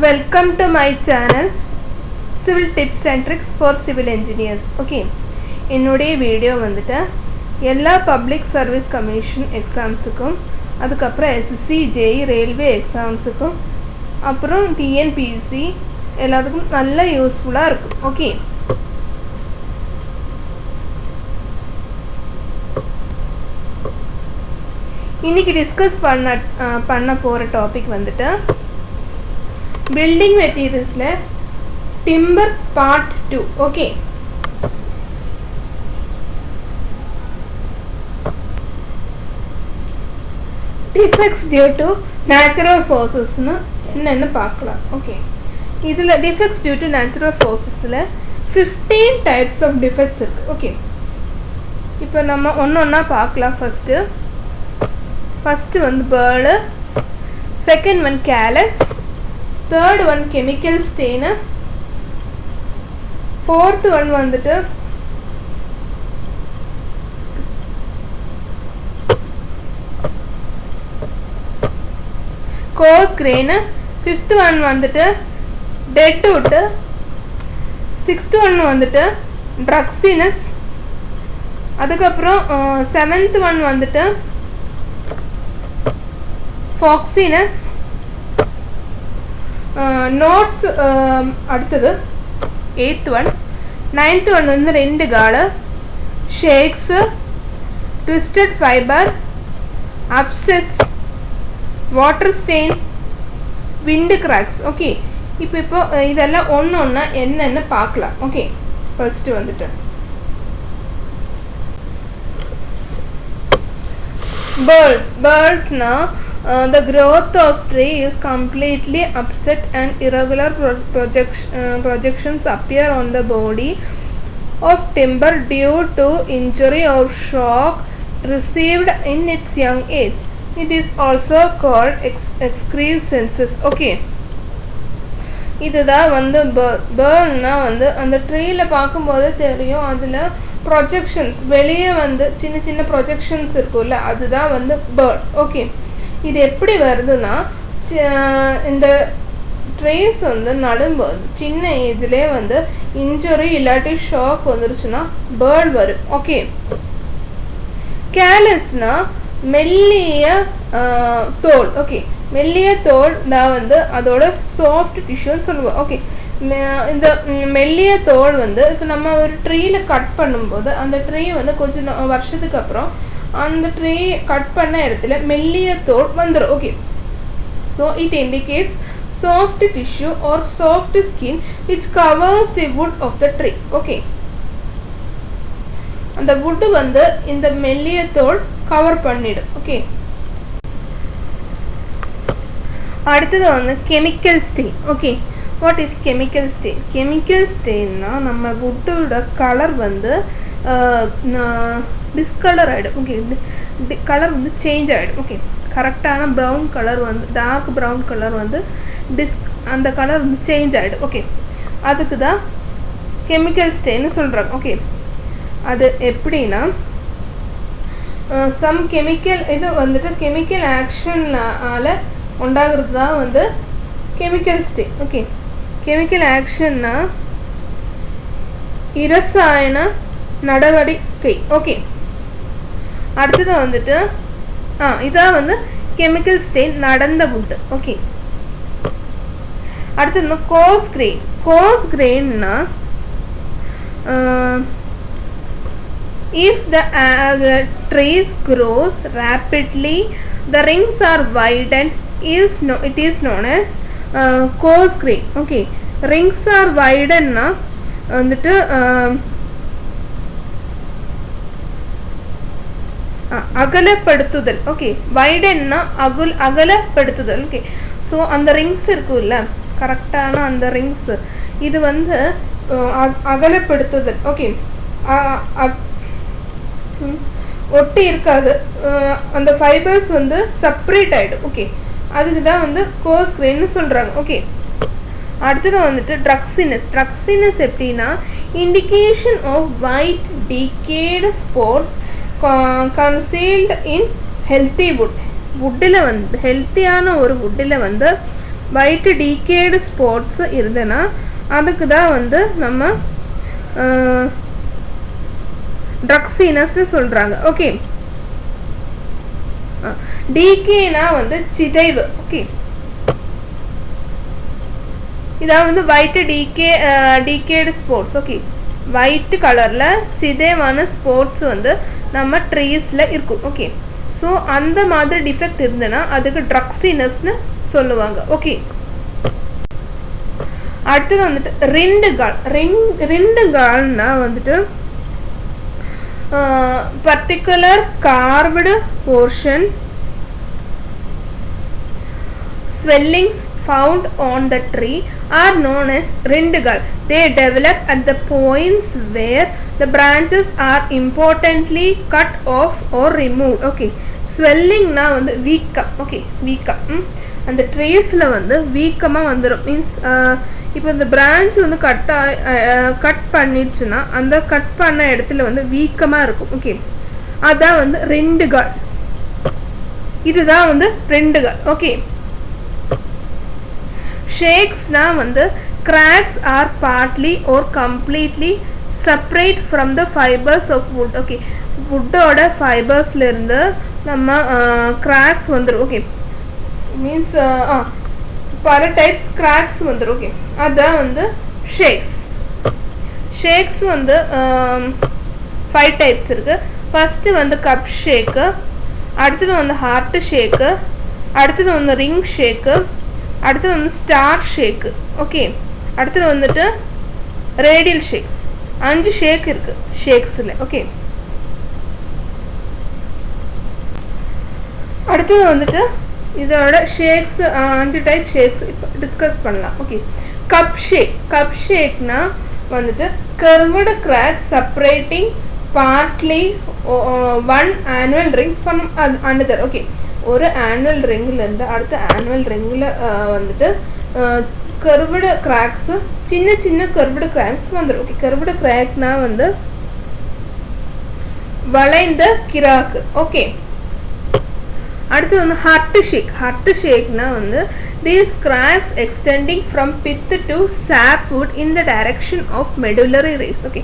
Welcome to my channel Civil Tips and Tricks for Civil Engineers. Okay, என்னுடைய video வந்துட்டு எல்லா public service commission எக்ஸாம்ஸுக்கும் அதுக்கப்புறம் SSC JE railway எக்ஸாம்ஸுக்கும் அப்புறம் TNPSC எல்லாத்துக்கும் நல்ல யூஸ்ஃபுல்லாக இருக்கும். ஓகே, இன்னைக்கு டிஸ்கஸ் பண்ண போகிற டாபிக் வந்துட்டு பில்டிங் மெட்டீரியல்ஸில் timber part 2. Okay, defects due to natural ஃபோர்ஸஸ்னு என்னென்னு பார்க்கலாம். ஓகே, இதில் டிஃபெக்ட்ஸ் டியூ டு நேச்சுரல் ஃபோர்ஸஸில் 15 டைப்ஸ் ஆஃப் டிஃபெக்ட்ஸ் இருக்குது. ஓகே, இப்போ நம்ம ஒன்று ஒன்றா பார்க்கலாம். ஃபஸ்ட்டு வந்து bird, second one callus, third one chemical stain, fourth one வந்துட்டு கோர்ஸ் கிரெயின், ஃபிஃப்த் ஒன் வந்துட்டு டெட் வுட்டு, சிக்ஸ்த் ஒன் வந்துட்டு ட்ரக்ஸினஸ், அதுக்கப்புறம் செவன்த் ஒன் வந்துட்டு ஃபாக்ஸினஸ், நோட்ஸ் அடுத்தது எயித் ஒன், நைன்த் ஒன் வந்து rind gall, shakes, twisted fibre, upsets, water stain, wind cracks. Okay, இப்போ இதெல்லாம் ஒன்று ஒன்றா என்னென்னு பார்க்கலாம். ஓகே, ஃபஸ்ட்டு வந்துட்டு birds now the growth of tree is completely upset and irregular projections appear on the body of timber due to injury or shock received in its young age. It is also called excrescences. Okay, இதுதான் வந்து பேர்னா வந்து அந்த ட்ரீயில் பார்க்கும்போது தெரியும், அதில் projections வெளியே வந்து சின்ன சின்ன ப்ரொஜெக்ஷன்ஸ் இருக்கும்ல, அதுதான் வந்து பேர்ட். ஓகே, இது எப்படி வருதுன்னா இந்த ட்ரீஸ் வந்து நடும்போது சின்ன ஏஜ்லேயே வந்து இன்ஜுரி இல்லாட்டி ஷாக் வந்துருச்சுன்னா பேர்ட் வரும். ஓகே, கேலஸ்னா மெல்லிய தோல். ஓகே, மெல்லிய தோல் தான் வந்து அதோட சாஃப்ட் டிஷ்யூன்னு சொல்லுவோம். ஓகே, இந்த மெல்லிய தோல் வந்து இப்போ நம்ம ஒரு ட்ரீயில் கட் பண்ணும்போது அந்த ட்ரீ வந்து கொஞ்சம் வருஷத்துக்கு அப்புறம் அந்த ட்ரீ கட் பண்ண இடத்துல மெல்லிய தோல் வந்துடும். Okay, so it indicates soft tissue or soft skin which covers the wood of the tree. Okay, அந்த வுட்டு வந்து இந்த மெல்லிய தோல் கவர் பண்ணிடும். ஓகே, அடுத்தது வந்து chemical stain. Okay, what is chemical stain? Chemical ஸ்டெயின்னா நம்ம வுட்டோட கலர் வந்து டிஸ்கலர் ஆகிடும். ஓகே, கலர் வந்து சேஞ்ச் ஆகிடும். ஓகே, கரெக்டான ப்ரௌன் கலர் வந்து டார்க் ப்ரௌன் கலர் வந்து அந்த கலர் வந்து சேஞ்ச் ஆகிடும். ஓகே, அதுக்கு தான் கெமிக்கல் ஸ்டெயின்னு சொல்கிறாங்க. ஓகே, அது எப்படின்னா சம் கெமிக்கல் இது வந்துட்டு கெமிக்கல் ஆக்ஷனால் உண்டாகிறது தான் வந்து கெமிக்கல் ஸ்டெயின். ஓகே, கெமிக்கல் ஆக்ஷன்னா இரசாயன நடவடிக்கை. ஓகே, அடுத்தது வந்துட்டு இதான் வந்து கெமிக்கல் ஸ்டெயின் நடந்த வுட்டு. ஓகே, அடுத்தது கோர்ஸ் கிரெயின். கோர்ஸ் கிரெயின்னா if the trees grows rapidly, the rings are widened, it is known as coarse grain. Okay, rings are widened na வந்துட்டு அகலப்படுத்துதல். ஓகே, வைடன்னா அகலப்படுத்துதல். ஓகே, ஸோ அந்த rings இருக்குல்ல கரெக்டான அந்த rings இது வந்து அகலப்படுத்துதல். ஓகே, ஒட்டி இருக்காது, அந்த ஃபைபர்ஸ் வந்து செப்பரேட் ஆகிடும். ஓகே, அதுக்கு தான் வந்து கோர்ஸ் கிரெயின்னு சொல்கிறாங்க. ஓகே, அடுத்தது வந்துட்டு ட்ரக்ஸினஸ் எப்படின்னா indication of white decayed spores concealed in healthy wood. வுட்டில் வந்து ஹெல்த்தியான ஒரு வுட்டில் வந்து white decayed spots இருந்தனா அதுக்கு தான் வந்து நம்ம drugsiness னு சொல்றாங்க. ஓகே, decayனா வந்து சிதைவு. ஓகே, இதா வந்து white decayed spots. Okay, white கலர்ல சிதைவான ஸ்பாட்ஸ் வந்து நம்ம ட்ரீஸ்ல இருக்கும். ஓகே, ஸோ அந்த மாதிரி டிஃபெக்ட் இருந்தனா அதுக்கு ட்ரக்ஸினஸ்னு சொல்லுவாங்க. ஓகே, அடுத்தது வந்துட்டு ரிண்டுகால்னா வந்துட்டு particular carved portion swellings found on the tree are known as rindugal. They develop at the points where the branches are importantly cut off or removed. Okay, swelling na வந்து வீக்கம். Okay, வீக்கம் அந்த ட்ரீஸ்ல வந்து வீக்கமா வந்துரும். Means இப்போ இந்த branch வந்து cut பண்ணிடுச்சுன்னா அந்த கட் பண்ண இடத்துல வந்து வீக்கமா இருக்கும். ஓகே, அதான் வந்து ரிண்டுகால். இதுதான் வந்து ரிண்டுகால். ஓகே, ஷேக்ஸ்னா வந்து cracks are partly or completely separate from the fibers of wood. Okay, வுட்டோட ஃபைபர்ஸ்ல இருந்து நம்ம cracks வந்துரும். ஓகே, மீன்ஸ் பல டைப்ஸ் cracks வந்துரும். ஓகே, அதான் வந்து ஷேக்ஸ் வந்து 5 டைப்ஸ் இருக்கு. ஃபர்ஸ்ட் வந்து கப் ஷேக்கு, அடுத்தது வந்து ஹார்ட் ஷேக்கு, அடுத்தது வந்து ரிங் ஷேக்கு, அடுத்தது வந்து ஸ்டார் ஷேக்கு. ஓகே, அடுத்தது வந்துட்டு ரேடியல் ஷேக். 5 ஷேக் இருக்கு ஷேக்ஸ்ல. ஓகே, அடுத்தது வந்துட்டு இதோட ஷேக்ஸ் 5 டைப் ஷேக்ஸ் இப்போ டிஸ்கஸ் பண்ணலாம். ஓகே, கப் ஷேக்னா வந்துட்டு curved crack separating partly one annual ring from another. Okay, ஒரு annual ringல இருந்து அடுத்த annual ringல வந்துட்டு curved cracks, சின்ன curved cracks வந்துரும். ஓகே, curved crackனா வந்து வளைந்த கிராக்கு. ஓகே, அடுத்து வந்து ஹார்ட் ஷேக்னா வந்து these cracks extending from pith to sapwood in the direction of medullary rays. Okay,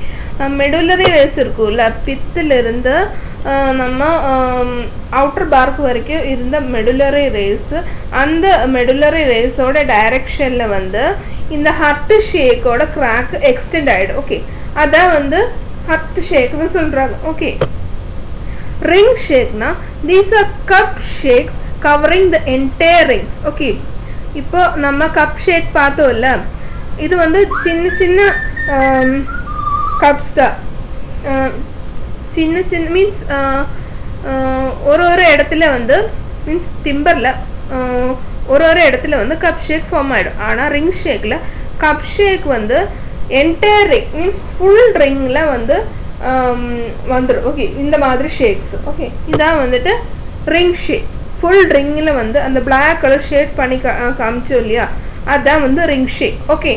medullary rays இருக்குல்ல, பித்துல இருந்து நம்ம அவுட்டர் பார்க் வரைக்கும் இருந்த மெடுலரி ரேஸ், அந்த மெடுலரி ரேஸோட டைரக்ஷன்ல வந்து இந்த ஹார்ட் ஷேக்கோட கிராக் எக்ஸ்டெண்ட் ஆயிடும். ஓகே, அதான் வந்து ஹார்ட் ஷேக்னு சொல்றாங்க. ஓகே, ரிங் ஷேக்னா these are cup shakes covering the entire rings. Okay, இப்போ நம்ம கப் ஷேக் பார்த்தோம்ல, இது வந்து சின்ன கப்ஸ் தான். சின்ன மீன்ஸ் ஒரு இடத்துல வந்து மீன்ஸ் டிம்பர்ல ஒரு இடத்துல வந்து கப் ஷேக் ஃபார்ம் ஆயிடும். ஆனா ரிங் ஷேக்ல கப் ஷேக் வந்து என்டையர் ரிங் மீன்ஸ் ஃபுல் ரிங்ல வந்து வந்துடும். ஓகே, இந்த மாதிரி ஷேக்ஸ். ஓகே, இதான் வந்துட்டு ரிங் ஷேக். ஃபுல் ரிங்ல வந்து அந்த பிளாக் கலர் ஷேட் பண்ணி காமிச்சோம் இல்லையா, அதான் வந்து ரிங் ஷேக். ஓகே,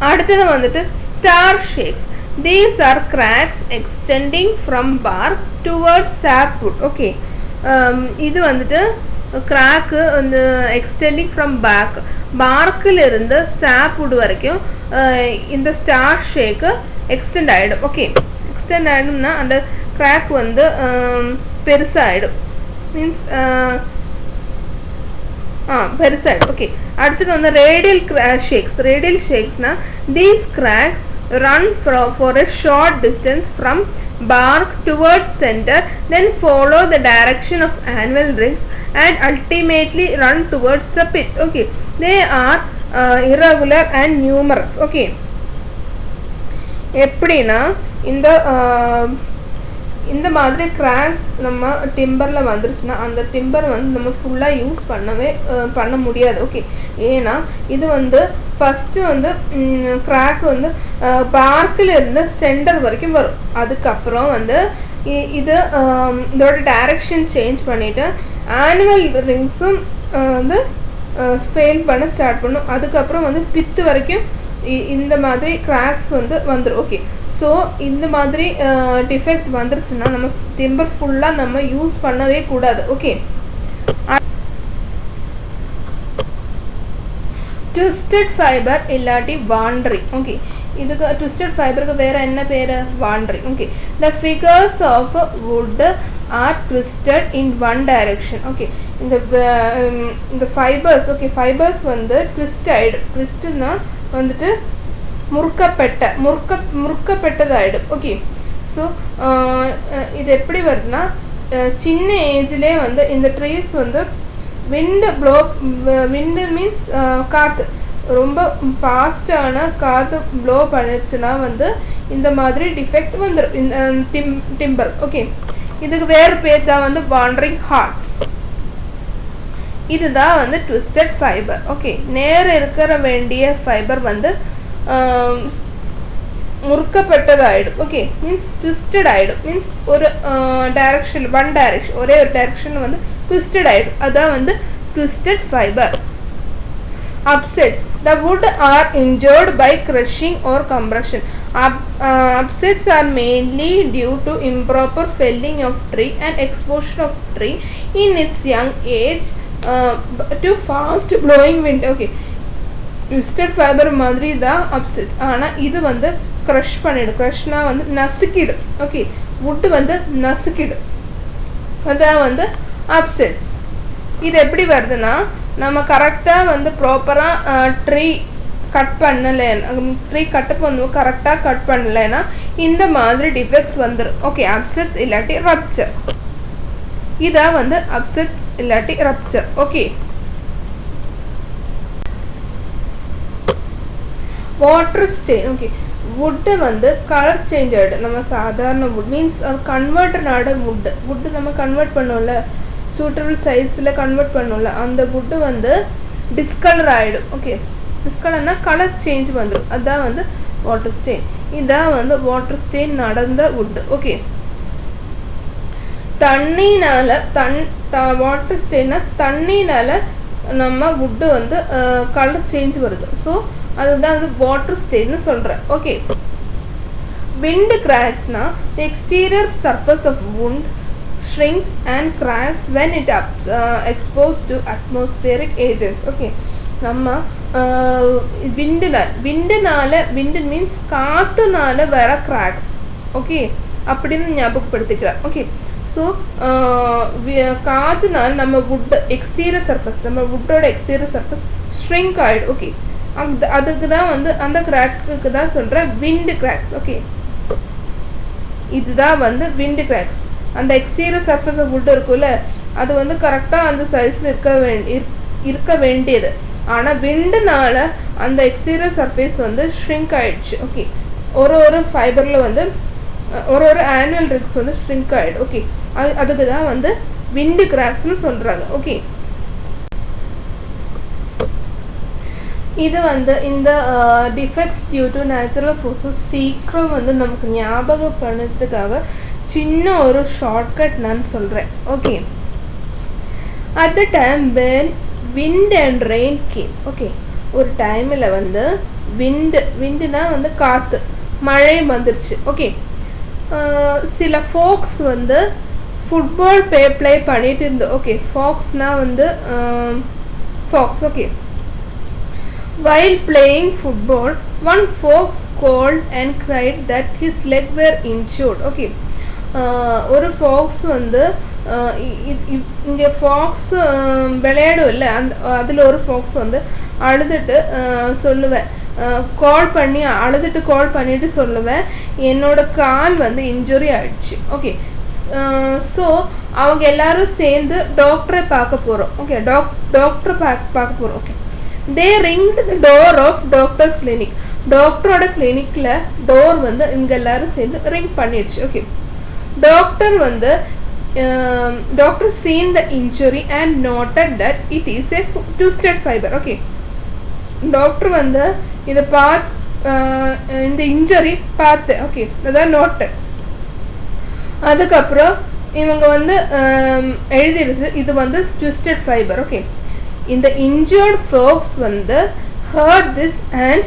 அடுத்தது வந்துட்டு star shakes. These are cracks extending from bark towards sapwood. Okay, இது வந்துட்டு கிராக்கு வந்து எக்ஸ்டெண்டிங் ஃப்ரம் பார்க்கில் இருந்து சாப்வுட் வரைக்கும் இந்த ஸ்டார் ஷேக்கு எக்ஸ்டெண்ட் ஆகிடும். ஓகே, எக்ஸ்டெண்ட் ஆகிடும்னா அந்த கிராக் வந்து பெருசாகிடும். மீன்ஸ் பெருசாகிடும். ஓகே, அடுத்தது வந்து radial ஷேக்ஸ்னா these cracks run for a short distance from bark towards center, then follow the direction of annual rings and ultimately run towards the pith. Okay, they are irregular and numerous. Okay, எப்படின்னா இந்த மாதிரி cracks நம்ம டிம்பர்ல வந்துருச்சுன்னா அந்த timber வந்து நம்ம ஃபுல்லா use பண்ண முடியாது. ஓகே, ஏன்னா இது வந்து ஃபர்ஸ்ட் வந்து கிராக் வந்து பார்க்கில் இருந்து சென்டர் வரைக்கும் வரும். அதுக்கப்புறம் வந்து இதோட டைரக்ஷன் சேஞ்ச் பண்ணிட்டு ஆனுவல் ரிங்ஸும் வந்து ஸ்பெயில் பண்ண ஸ்டார்ட் பண்ணும். அதுக்கப்புறம் வந்து பித்து வரைக்கும் இந்த மாதிரி கிராக்ஸ் வந்து வந்துடும். ஓகே, ஸோ இந்த மாதிரி டிஃபெக்ட் வந்துருச்சுன்னா நம்ம டிம்பர் ஃபுல்லாக நம்ம யூஸ் பண்ணவே கூடாது. ஓகே, twisted fiber இல்லாட்டி wandering. Okay, இதுக்கு twisted fiberக்கு வேற என்ன பேரு? wandering. Okay, the figures of wood are twisted in one direction. Okay, இந்த fibers, okay, fibers வந்து twistனா வந்துட்டு முறுக்கப்பட்டதாயிடும். ஓகே, ஸோ இது எப்படி வருதுன்னா, சின்ன ஏஜ்லே வந்து இந்த ட்ரீஸ் வந்து விண்டு மீன்ஸ் காற்று ரொம்ப ஃபாஸ்டான காற்று ப்ளோ பண்ணிடுச்சுன்னா வந்து இந்த மாதிரி டிஃபெக்ட் வந்துடும் இந்த டிம்பர். ஓகே, இதுக்கு வேறு பேர் தான் வந்து வாண்டரிங் ஹார்ட்ஸ். இதுதான் வந்து ட்விஸ்டட் ஃபைபர். ஓகே, நேர இருக்கிற வேண்டிய ஃபைபர் வந்து முறுக்கப்பட்டதாயிடும். ஓகே, மீன்ஸ் ட்விஸ்டட் ஆகிடும். மீன்ஸ் ஒரு டைரக்ஷன் ஒரே ஒரு டைரக்ஷன் வந்து ட்விஸ்டட் ஆகிடும். அதான் வந்து twisted fibre. Upsets. The wood are injured by crushing or compression. Upsets are mainly due to improper felling of tree and exposure of tree in its young age to fast blowing wind. Okay, twisted fiber மாதிரி தான் upsets. ஆனால் இது வந்து crush பண்ணிடும். க்ரஷ்னா வந்து நசுக்கிடும். Okay, wood வந்து நசுக்கிடும். அதான் வந்து upsets. இது எப்படி வருதுன்னா, நம்ம கரெக்டாக வந்து ப்ராப்பராக ட்ரீ கட் பண்ணலைன்னா இந்த மாதிரி டிஃபெக்ட்ஸ் வந்துடும். ஓகே, அப்செட்ஸ் இல்லாட்டி ரப்சர். இதான் வந்து அப்செட்ஸ் இல்லாட்டி rupture. Okay, water stain. Okay, wood வந்து கலர் சேஞ்ச் ஆகிடும். நம்ம சாதாரண வுட் மீன்ஸ் அது கன்வெர்ட்டடான வுட்டு நம்ம கன்வெர்ட் பண்ணோம்ல, சூட்டபிள் சைஸில் கன்வெர்ட் பண்ணோம்ல, அந்த வுட்டு வந்து டிஸ்கலர் ஆகிடும். ஓகே, டிஸ்கலர்னால் கலர் சேஞ்ச் வந்துடும். அதுதான் வந்து வாட்டர் ஸ்டெயின். இதான் வந்து வாட்டர் ஸ்டெயின் நடந்த வுட்டு. ஓகே, தண்ணினால் வாட்டர் ஸ்டெயின்னா தண்ணினால் நம்ம வுட்டு வந்து கலர் சேஞ்ச் வருது. ஸோ அதுதான் வந்து வாட்டர் ஸ்டெயின்னு சொல்கிறேன். ஓகே, விண்ட் கிராக்ஸ்னா exterior surface of wood shrinks and cracks when it exposed to atmospheric agents. Okay, நம்ம விண்டு மீன்ஸ் காற்றுனால வர கிராக்ஸ். ஓகே, அப்படின்னு ஞாபகப்படுத்திக்கிறேன். ஓகே, ஸோ காற்றுனால நம்ம வுட் எக்ஸ்டீரியர் சர்ஃபேஸ், நம்ம வுட்டோட எக்ஸ்டீரியர் சர்ஃபேஸ் ஷ்ரிங்க் ஆகிடும். ஓகே, அதுக்கு தான் வந்து அந்த கிராக்குக்கு தான் சொல்கிறேன் விண்டு கிராக்ஸ். ஓகே, இதுதான் வந்து விண்டு கிராக்ஸ். அந்த எக்ஸ்டீரியர் சர்ஃபேஸ் ஆஃப் வுட் இருக்குல்ல, அது வந்து கரெக்டாக அந்த சைஸில் இருக்க வேண்டியது. ஆனால் விண்டுனால அந்த எக்ஸ்டீரியர் சர்ஃபேஸ் வந்து ஷ்ரிங்க் ஆகிடுச்சு. ஓகே, ஒரு ஃபைபரில் வந்து ஒரு ஆனுவல் ரிங்ஸ் வந்து ஷ்ரிங்க் ஆகிடும். ஓகே, அதுக்கு தான் வந்து விண்டு கிராக்ஸ்னு சொல்கிறாங்க. ஓகே, இது வந்து இந்த defects due to natural forces சீக்கிரம் வந்து நமக்கு ஞாபகப்படுறதுக்காக சின்ன ஒரு ஷார்ட்கட் நான் சொல்கிறேன். Okay, at the time when wind and rain came. Okay, ஒரு டைமில் வந்து விண்டுனா வந்து காற்று, மழை வந்துருச்சு. ஓகே, சில ஃபோக்ஸ் வந்து ஃபுட்பால் ப்ளே பண்ணிட்டு இருந்தோம். ஓகே, ஃபாக்ஸ்னால் வந்து fox. Okay, while playing football one fox called and cried that his leg were injured. Okay, ஒரு ஃபாக்ஸ் வந்து இங்கே ஃபாக்ஸ் விளையாடும் இல்லை, அதில் ஒரு ஃபாக்ஸ் வந்து அழுதுட்டு சொல்லுவேன், கால் பண்ணிவிட்டு சொல்லுவேன், என்னோட கால் வந்து இன்ஜுரி ஆகிடுச்சு. ஓகே, ஸோ அவங்க எல்லாரும் சேர்ந்து டாக்டரை பார்க்க போகிறோம். ஓகே, டாக்டரை பார்க்க போகிறோம். Okay, they ringed the door of doctor's clinic. டாக்டரோட கிளினிக்கில் டோர் வந்து இங்கே எல்லாரும் சேர்ந்து ரிங் பண்ணிடுச்சு. Okay, doctor seen the injury and noted that it is a twisted fiber. Okay, doctor வந்து இதை இந்த இன்ஜுரி பார்த்து. ஓகே, அதான் நோட்டட். அதுக்கப்புறம் இவங்க வந்து எழுதிருச்சு இது வந்து twisted fiber. ஓகே, இந்த injured folks வந்து heard this and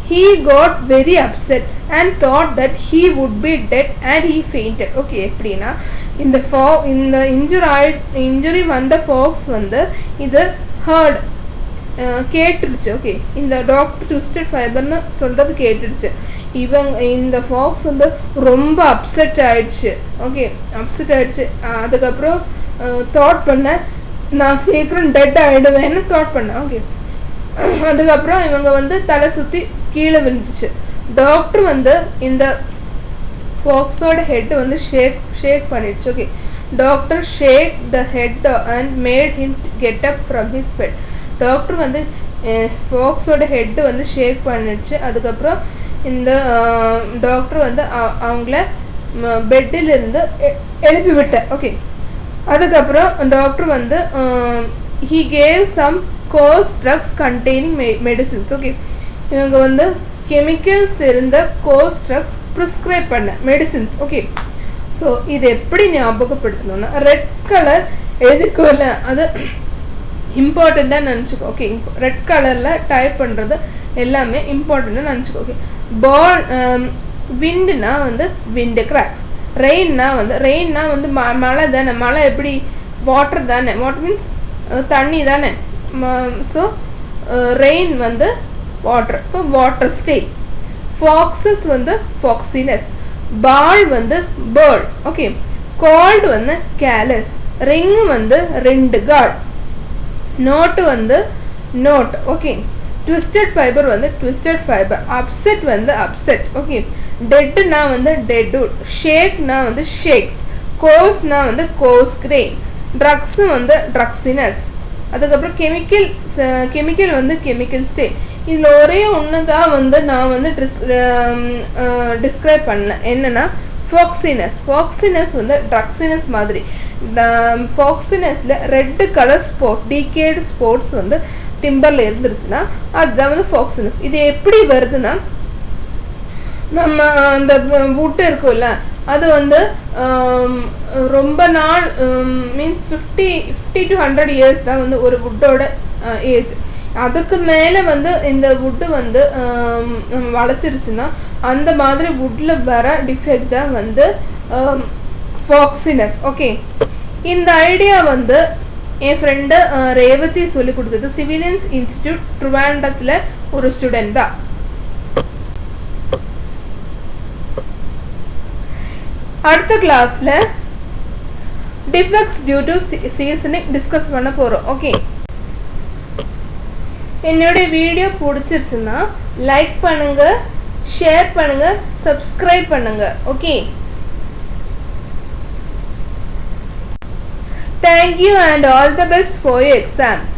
he got very upset and thought that he would be dead and he fainted. Okay, எப்படின்னா இந்த இன்ஜுரி வந்த ஃபாக்ஸ் வந்து இது ஹர்ட் கேட்டுருச்சு. ஓகே, இந்த டாக்டர் ட்விஸ்டட் ஃபைபர்னு சொல்கிறது கேட்டுடுச்சு. இந்த ஃபாக்ஸ் வந்து ரொம்ப அப்செட் ஆயிடுச்சு. ஓகே, அப்செட் ஆயிடுச்சு. அதுக்கப்புறம் தாட் பண்ண நான் சீக்கிரம் டெட் ஆகிடுவேன்னு தாட் பண்ணேன். ஓகே, அதுக்கப்புறம் இவங்க வந்து தலை சுற்றி கீழே விழுந்துச்சு. டாக்டர் வந்து இந்த ஃபாக்ஸோட ஹெட் வந்து ஷேக் பண்ணிடுச்சு. Okay, doctor shake the head and made him get up from his bed. Doctor வந்து ஃபாக்ஸோட ஹெட்டு வந்து ஷேக் பண்ணிடுச்சு. அதுக்கப்புறம் இந்த டாக்டர் வந்து அவங்கள பெட்டிலிருந்து எழுப்பி விட்டார். ஓகே, அதுக்கப்புறம் டாக்டர் வந்து he gave some course drugs containing medicines. Okay, இவங்க வந்து கெமிக்கல்ஸ் இருந்த கோர்ஸ் ட்ரக்ஸ் ப்ரிஸ்கிரைப் பண்ண மெடிசின்ஸ். ஓகே, ஸோ இது எப்படி ஞாபகப்படுத்தணும்னா ரெட் கலர் எழுதிக்கோல, அது இம்பார்ட்டண்ட்டாக நினச்சிக்கோ. ஓகே, ரெட் கலரில் டைப் பண்ணுறது எல்லாமே இம்பார்ட்டண்ட்டாக நினச்சிக்கோ. ஓகே, விண்டுனா வந்து விண்டு கிராக்ஸ், ரெயின்னா வந்து மழை தானே. மழை எப்படி வாட்டர் தானே, வாட்டர் மீன்ஸ் தண்ணி தானே. ஸோ ரெயின் வந்து வாட்டர், இப்போ வாட்டர் ஸ்டெயின். ஃபாக்ஸஸ் வந்து ஃபாக்ஸினஸ், பால் வந்து பேர்ட். ஓகே, கால்டு வந்து கேலஸ், ரிங்கு வந்து ரெண்டு கார்டு, நோட்டு வந்து நோட். ஓகே, ட்விஸ்டட் ஃபைபர் வந்து ட்விஸ்டட் ஃபைபர், அப்செட் வந்து அப்செட். ஓகே, டெட்னா வந்து டெட்வுட், ஷேக்னா வந்து ஷேக்ஸ், கோர்ஸ்னா வந்து கோர்ஸ் கிரெயின், ட்ரக்ஸு வந்து ட்ரக்ஸினஸ். அதுக்கப்புறம் கெமிக்கல் வந்து கெமிக்கல் ஸ்டேட். இதில் ஒரே ஒன்று தான் வந்து நான் வந்து டிஸ்கிரைப் பண்ணல, என்னென்னா ஃபாக்ஸினஸ் வந்து ட்ரக்ஸினஸ் மாதிரி. ஃபாக்ஸினஸில் ரெட்டு கலர் டீகேடு ஸ்பாட்ஸ் வந்து டிம்பரில் இருந்துருச்சுன்னா அதுதான் வந்து ஃபாக்ஸினஸ். இது எப்படி வருதுன்னா, நம்ம அந்த வுட்டு இருக்கும்ல, அது வந்து ரொம்ப நாள் மீன்ஸ் 50 to 100 years தான் வந்து ஒரு வுட்டோட ஏஜ். அதுக்கு மேலே வந்து இந்த வுட்டு வந்து வளர்த்துருச்சுன்னா அந்த மாதிரி வுட்டில் வர டிஃபெக்ட் தான் வந்து ஃபாக்ஸினஸ். ஓகே, இந்த ஐடியா வந்து என் ஃப்ரெண்டு ரேவதி சொல்லி கொடுத்தது. சிவிலியன்ஸ் இன்ஸ்டியூட் ட்ரிவாண்ட்ரத்தில் ஒரு ஸ்டூடெண்ட் தான். அடுத்த கிளாஸில் defects due to seasoning discuss பண்ண போகிறோம். ஓகே, என்னுடைய வீடியோ பிடிச்சிருச்சுன்னா லைக் பண்ணுங்கள், ஷேர் பண்ணுங்கள், சப்ஸ்கிரைப் பண்ணுங்கள். Okay, thank you and all the best for your exams.